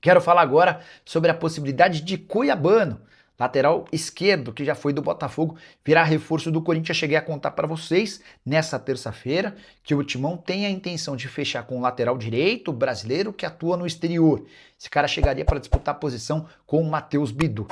Quero falar agora sobre a possibilidade de Cuiabano, lateral esquerdo, que já foi do Botafogo, virar reforço do Corinthians. Cheguei a contar para vocês nessa terça-feira que o Timão tem a intenção de fechar com o lateral direito brasileiro que atua no exterior. Esse cara chegaria para disputar a posição com o Matheus Bidu.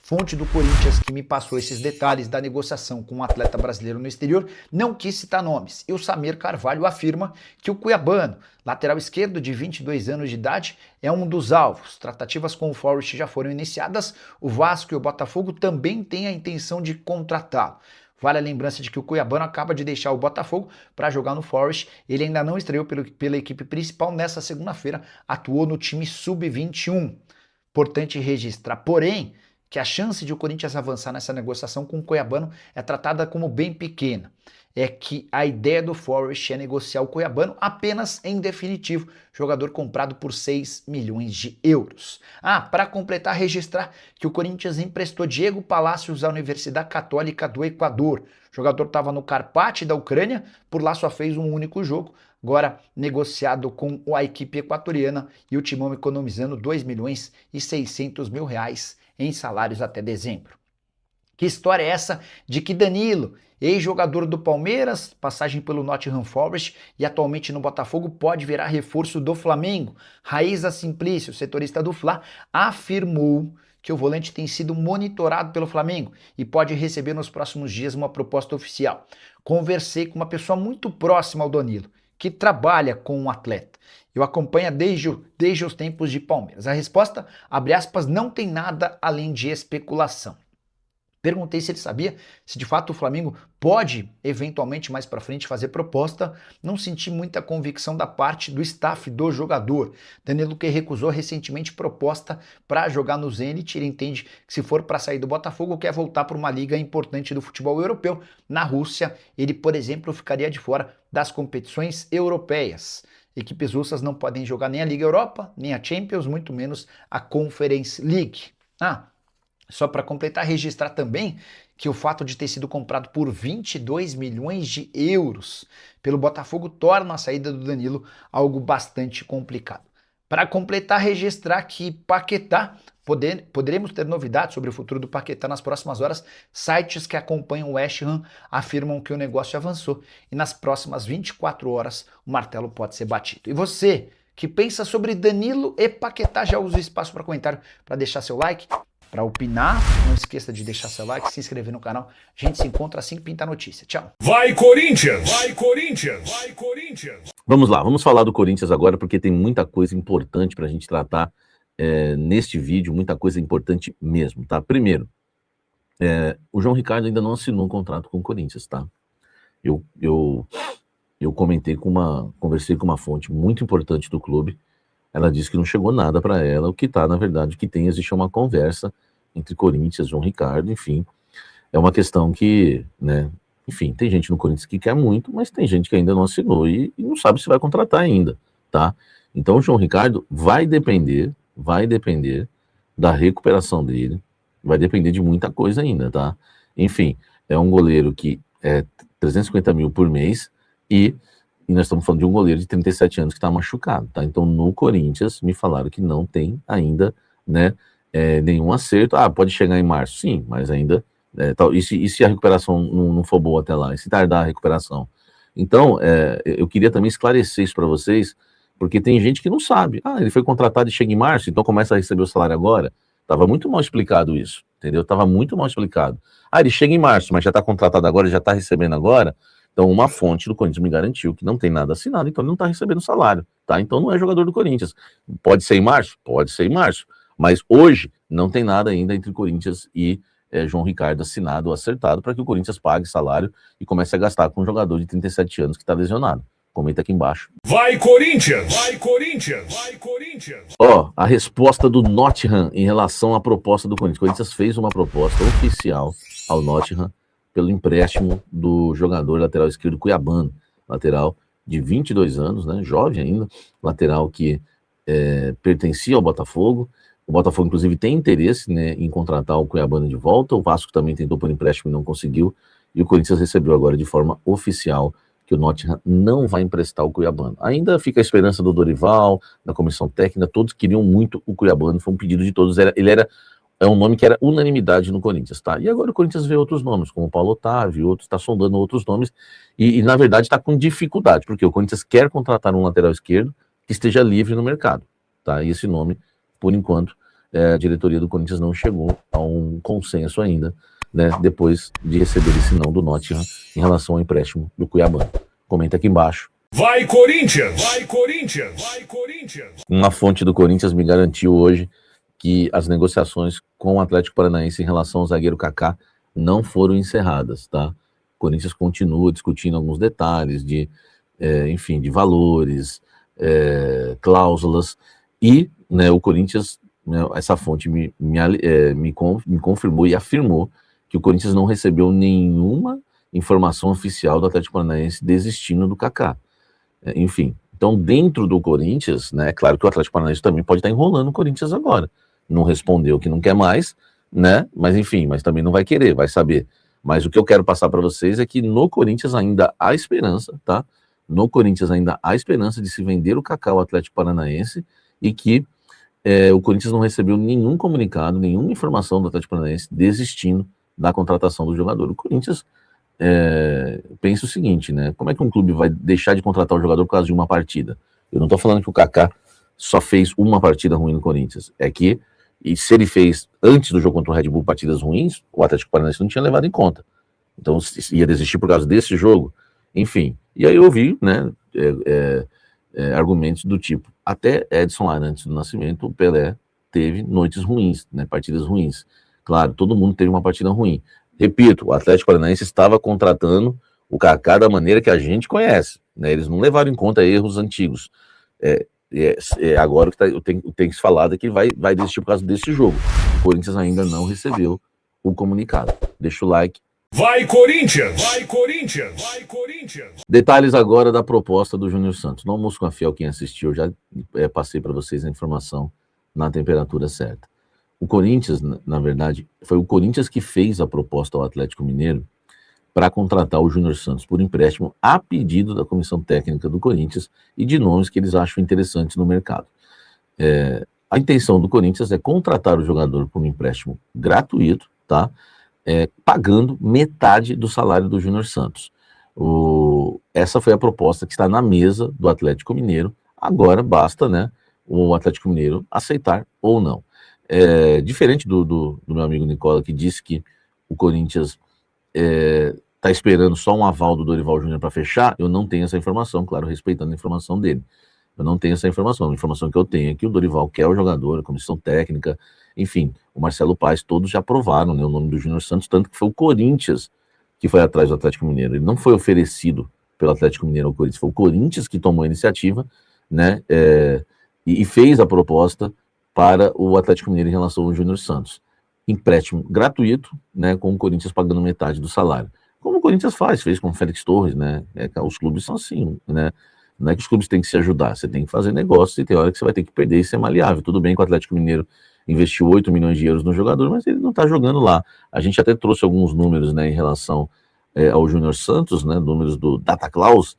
Fonte do Corinthians que me passou esses detalhes da negociação com um atleta brasileiro no exterior não quis citar nomes. E o Samir Carvalho afirma que o Cuiabano, lateral esquerdo de 22 anos de idade, é um dos alvos. Tratativas com o Forest já foram iniciadas. O Vasco e o Botafogo também têm a intenção de contratá-lo. Vale a lembrança de que o Cuiabano acaba de deixar o Botafogo para jogar no Forest. Ele ainda não estreou pela equipe principal nessa segunda-feira, atuou no time sub-21. Importante registrar, porém, que a chance de o Corinthians avançar nessa negociação com o Cuiabano é tratada como bem pequena. É que a ideia do Forest é negociar o Cuiabano apenas em definitivo, jogador comprado por 6 milhões de euros. Para completar, registrar que o Corinthians emprestou Diego Palacios à Universidade Católica do Equador. O jogador estava no Karpat da Ucrânia, por lá só fez um único jogo, agora negociado com a equipe equatoriana e o Timão economizando 2 milhões e 600 mil reais em salários até dezembro. Que história é essa de que Danilo, ex-jogador do Palmeiras, passagem pelo Nottingham Forest e atualmente no Botafogo, pode virar reforço do Flamengo? Raíza Simplício, setorista do Fla, afirmou que o volante tem sido monitorado pelo Flamengo e pode receber nos próximos dias uma proposta oficial. Conversei com uma pessoa muito próxima ao Danilo, que trabalha com um atleta. Eu acompanho desde os tempos de Palmeiras. A resposta, abre aspas, não tem nada além de especulação. Perguntei se ele sabia se de fato o Flamengo pode, eventualmente mais para frente, fazer proposta. Não senti muita convicção da parte do staff do jogador. Danilo que recusou recentemente proposta para jogar no Zenit. Ele entende que se for para sair do Botafogo, quer voltar para uma liga importante do futebol europeu. Na Rússia, ele, por exemplo, ficaria de fora das competições europeias. Equipes russas não podem jogar nem a Liga Europa, nem a Champions, muito menos a Conference League. Só para completar, registrar também que o fato de ter sido comprado por 22 milhões de euros pelo Botafogo torna a saída do Danilo algo bastante complicado. Para completar, registrar que Paquetá, poderemos ter novidades sobre o futuro do Paquetá nas próximas horas. Sites que acompanham o West Ham afirmam que o negócio avançou e nas próximas 24 horas o martelo pode ser batido. E você, que pensa sobre Danilo e Paquetá, já usa o espaço para comentário para deixar seu like, para opinar. Não esqueça de deixar seu like, se inscrever no canal. A gente se encontra assim que pintar a notícia. Tchau! Vai Corinthians! Vai Corinthians! Vai Corinthians! Vamos lá, vamos falar do Corinthians agora, porque tem muita coisa importante para a gente tratar neste vídeo, muita coisa importante mesmo, tá? Primeiro, o João Ricardo ainda não assinou um contrato com o Corinthians, tá? Eu conversei com uma fonte muito importante do clube. Ela disse que não chegou nada para ela. O que tá, na verdade, o que tem, existe uma conversa entre Corinthians e João Ricardo, enfim. É uma questão que, né, enfim, tem gente no Corinthians que quer muito, mas tem gente que ainda não assinou e não sabe se vai contratar ainda, tá? Então o João Ricardo vai depender da recuperação dele, vai depender de muita coisa ainda, tá? Enfim, é um goleiro que é 350 mil por mês e nós estamos falando de um goleiro de 37 anos que está machucado, tá? Então no Corinthians me falaram que não tem ainda, né, nenhum acerto. Pode chegar em março, sim, mas ainda e se a recuperação não for boa até lá, e se tardar a recuperação? Então, eu queria também esclarecer isso para vocês, porque tem gente que não sabe. Ele foi contratado e chega em março, então começa a receber o salário agora. Tava muito mal explicado isso, entendeu? Tava muito mal explicado. Ele chega em março, mas já está contratado agora, já está recebendo agora. Então, uma fonte do Corinthians me garantiu que não tem nada assinado, então ele não está recebendo salário, tá? Então não é jogador do Corinthians. Pode ser em março? Pode ser em março. Mas hoje não tem nada ainda entre Corinthians e João Ricardo assinado ou acertado para que o Corinthians pague salário e comece a gastar com um jogador de 37 anos que está lesionado. Comenta aqui embaixo. Vai Corinthians! Vai Corinthians! Vai Corinthians! A resposta do Nottingham em relação à proposta do Corinthians. O Corinthians fez uma proposta oficial ao Nottingham pelo empréstimo do jogador lateral esquerdo Cuiabano, lateral de 22 anos, né, jovem ainda, lateral que pertencia ao Botafogo. O Botafogo, inclusive, tem interesse, né, em contratar o Cuiabano de volta. O Vasco também tentou por empréstimo e não conseguiu. E o Corinthians recebeu agora de forma oficial que o Nottingham não vai emprestar o Cuiabano. Ainda fica a esperança do Dorival, da comissão técnica, todos queriam muito o Cuiabano, foi um pedido de todos, é um nome que era unanimidade no Corinthians, tá? E agora o Corinthians vê outros nomes, como o Paulo Otávio, outros, está sondando outros nomes, e na verdade está com dificuldade, porque o Corinthians quer contratar um lateral esquerdo que esteja livre no mercado, tá? E esse nome, por enquanto, a diretoria do Corinthians não chegou a um consenso ainda, né? Depois de receber esse não do Nottingham em relação ao empréstimo do Cuiabano. Comenta aqui embaixo. Vai Corinthians! Vai Corinthians! Vai Corinthians! Uma fonte do Corinthians me garantiu hoje que as negociações com o Atlético Paranaense em relação ao zagueiro Kaká não foram encerradas, tá? O Corinthians continua discutindo alguns detalhes enfim, de valores, cláusulas, e, né, o Corinthians, né, essa fonte me confirmou e afirmou que o Corinthians não recebeu nenhuma informação oficial do Atlético Paranaense desistindo do Kaká. Enfim, então dentro do Corinthians, né, é claro que o Atlético Paranaense também pode estar enrolando o Corinthians agora. Não respondeu que não quer mais, né, mas enfim, mas também não vai querer, vai saber. Mas o que eu quero passar para vocês é que no Corinthians ainda há esperança, tá? No Corinthians ainda há esperança de se vender o Kaká ao Atlético Paranaense, e que o Corinthians não recebeu nenhum comunicado, nenhuma informação do Atlético Paranaense desistindo da contratação do jogador. O Corinthians pensa o seguinte, né? Como é que um clube vai deixar de contratar o jogador por causa de uma partida? Eu não estou falando que o Kaká só fez uma partida ruim no Corinthians. É que, e se ele fez antes do jogo contra o Red Bull partidas ruins, o Atlético Paranaense não tinha levado em conta. Então ia desistir por causa desse jogo. Enfim, e aí eu ouvi, né, argumentos do tipo, até Edson Arantes do Nascimento, o Pelé teve noites ruins, né, partidas ruins. Claro, todo mundo teve uma partida ruim. Repito, o Atlético Paranaense estava contratando o Kaká da maneira que a gente conhece, né? Eles não levaram em conta erros antigos. Agora eu tenho que falar é que vai desistir por causa desse jogo. O Corinthians ainda não recebeu o comunicado. Deixa o like. Vai Corinthians! Vai Corinthians! Vai Corinthians! Detalhes agora da proposta do Júnior Santos. No Almoço com a Fiel, quem assistiu, já passei para vocês a informação na temperatura certa. O Corinthians, na verdade, foi o Corinthians que fez a proposta ao Atlético Mineiro para contratar o Júnior Santos por empréstimo a pedido da comissão técnica do Corinthians e de nomes que eles acham interessantes no mercado. A intenção do Corinthians é contratar o jogador por um empréstimo gratuito, tá? Pagando metade do salário do Júnior Santos. Essa foi a proposta que está na mesa do Atlético Mineiro. Agora basta, né, o Atlético Mineiro aceitar ou não. Diferente do meu amigo Nicola, que disse que o Corinthians está esperando só um aval do Dorival Júnior para fechar, eu não tenho essa informação, claro, respeitando a informação dele. Eu não tenho essa informação. A informação que eu tenho é que o Dorival quer o jogador, a comissão técnica, enfim, o Marcelo Paes, todos já aprovaram, né, o nome do Júnior Santos, tanto que foi o Corinthians que foi atrás do Atlético Mineiro. Ele não foi oferecido pelo Atlético Mineiro ao Corinthians, foi o Corinthians que tomou a iniciativa, né, e fez a proposta para o Atlético Mineiro em relação ao Júnior Santos. Empréstimo gratuito, né, com o Corinthians pagando metade do salário. Como o Corinthians fez com o Félix Torres, né? Os clubes são assim, né? Não é que os clubes têm que se ajudar, você tem que fazer negócio e tem hora que você vai ter que perder e ser maleável. Tudo bem que o Atlético Mineiro investiu 8 milhões de euros no jogador, mas ele não está jogando lá. A gente até trouxe alguns números, né, em relação ao Júnior Santos, né, números do Data Claus,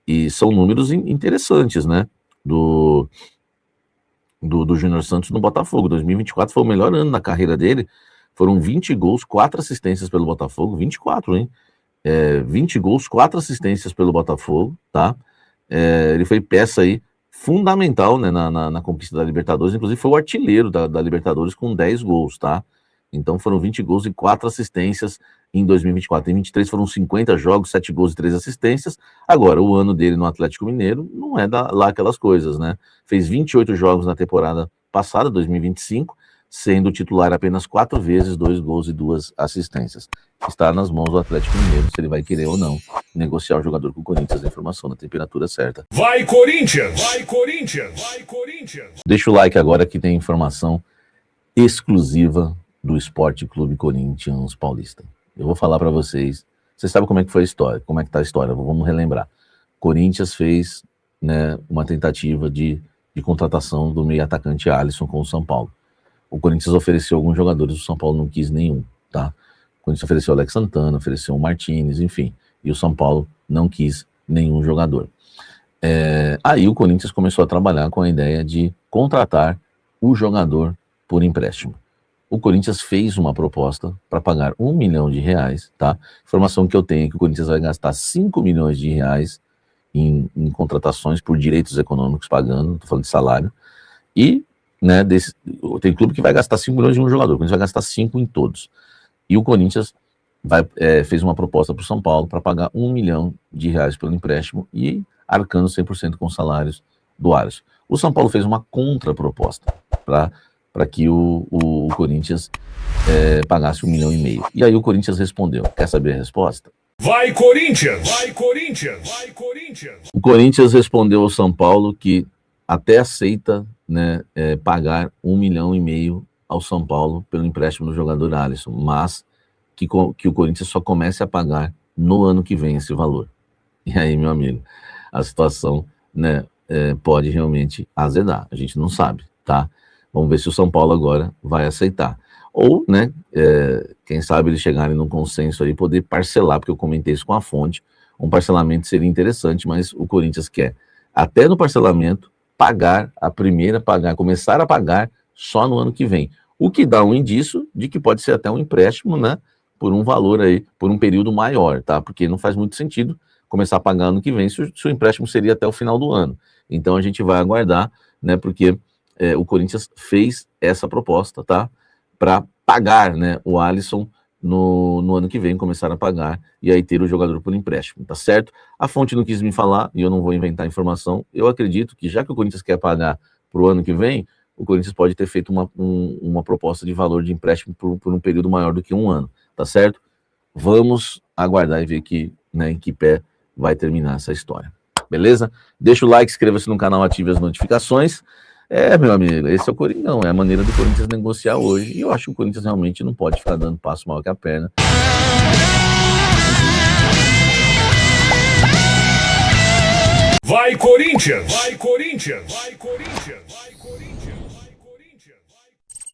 e são números interessantes, né, do Júnior Santos no Botafogo. 2024 foi o melhor ano da carreira dele, foram 20 gols, 4 assistências pelo Botafogo, 24, hein? 20 gols, 4 assistências pelo Botafogo, tá? Ele foi peça aí fundamental, né, na conquista da Libertadores, inclusive foi o artilheiro da Libertadores com 10 gols, tá? Então foram 20 gols e 4 assistências em 2024. Em 23 foram 50 jogos, 7 gols e 3 assistências. Agora, o ano dele no Atlético Mineiro não é lá aquelas coisas, né? Fez 28 jogos na temporada passada, 2025, sendo titular apenas 4 vezes, 2 gols e 2 assistências. Está nas mãos do Atlético Mineiro, se ele vai querer ou não negociar o jogador com o Corinthians, a informação da temperatura certa. Vai Corinthians! Vai Corinthians! Vai Corinthians! Deixa o like agora que tem informação exclusiva do Esporte Clube Corinthians Paulista. Eu vou falar para vocês, vocês sabem como é que foi a história, como é que tá a história, vamos relembrar. Corinthians fez, né, uma tentativa de contratação do meio atacante Alisson com o São Paulo. O Corinthians ofereceu alguns jogadores, o São Paulo não quis nenhum, tá? O Corinthians ofereceu o Alex Santana, ofereceu o Martínez, enfim, e o São Paulo não quis nenhum jogador. Aí o Corinthians começou a trabalhar com a ideia de contratar o jogador por empréstimo. O Corinthians fez uma proposta para pagar R$1 milhão, tá? Informação que eu tenho é que o Corinthians vai gastar R$5 milhões em contratações por direitos econômicos pagando, não tô falando de salário, e né, tem clube que vai gastar 5 milhões em um jogador, o Corinthians vai gastar 5 em todos. E o Corinthians fez uma proposta para o São Paulo para pagar R$1 milhão pelo empréstimo e arcando 100% com os salários do Alisson. O São Paulo fez uma contraproposta para que o Corinthians pagasse R$1,5 milhão. E aí o Corinthians respondeu. Quer saber a resposta? Vai, Corinthians! Vai, Corinthians! Vai, Corinthians! O Corinthians respondeu ao São Paulo que até aceita, né, pagar R$1,5 milhão ao São Paulo pelo empréstimo do jogador Alisson, mas que o Corinthians só comece a pagar no ano que vem esse valor. E aí, meu amigo, a situação, né, pode realmente azedar. A gente não sabe, tá? Vamos ver se o São Paulo agora vai aceitar. Ou, né, quem sabe eles chegarem num consenso aí, poder parcelar, porque eu comentei isso com a fonte, um parcelamento seria interessante, mas o Corinthians quer, até no parcelamento, começar a pagar só no ano que vem. O que dá um indício de que pode ser até um empréstimo, né, por um valor aí, por um período maior, tá? Porque não faz muito sentido começar a pagar ano que vem se o empréstimo seria até o final do ano. Então a gente vai aguardar, né, porque o Corinthians fez essa proposta, tá? Para pagar, né, o Alisson no ano que vem, começar a pagar e aí ter o jogador por empréstimo, tá certo? A fonte não quis me falar e eu não vou inventar informação. Eu acredito que já que o Corinthians quer pagar para o ano que vem, o Corinthians pode ter feito uma proposta de valor de empréstimo por um período maior do que um ano, tá certo? Vamos aguardar e ver em que pé vai terminar essa história. Beleza? Deixa o like, inscreva-se no canal, ative as notificações. Meu amigo, esse é o Corinthians, é a maneira do Corinthians negociar hoje. E eu acho que o Corinthians realmente não pode ficar dando passo maior que a perna. Vai, Corinthians! Vai, Corinthians! Vai, Corinthians! Vai, Corinthians!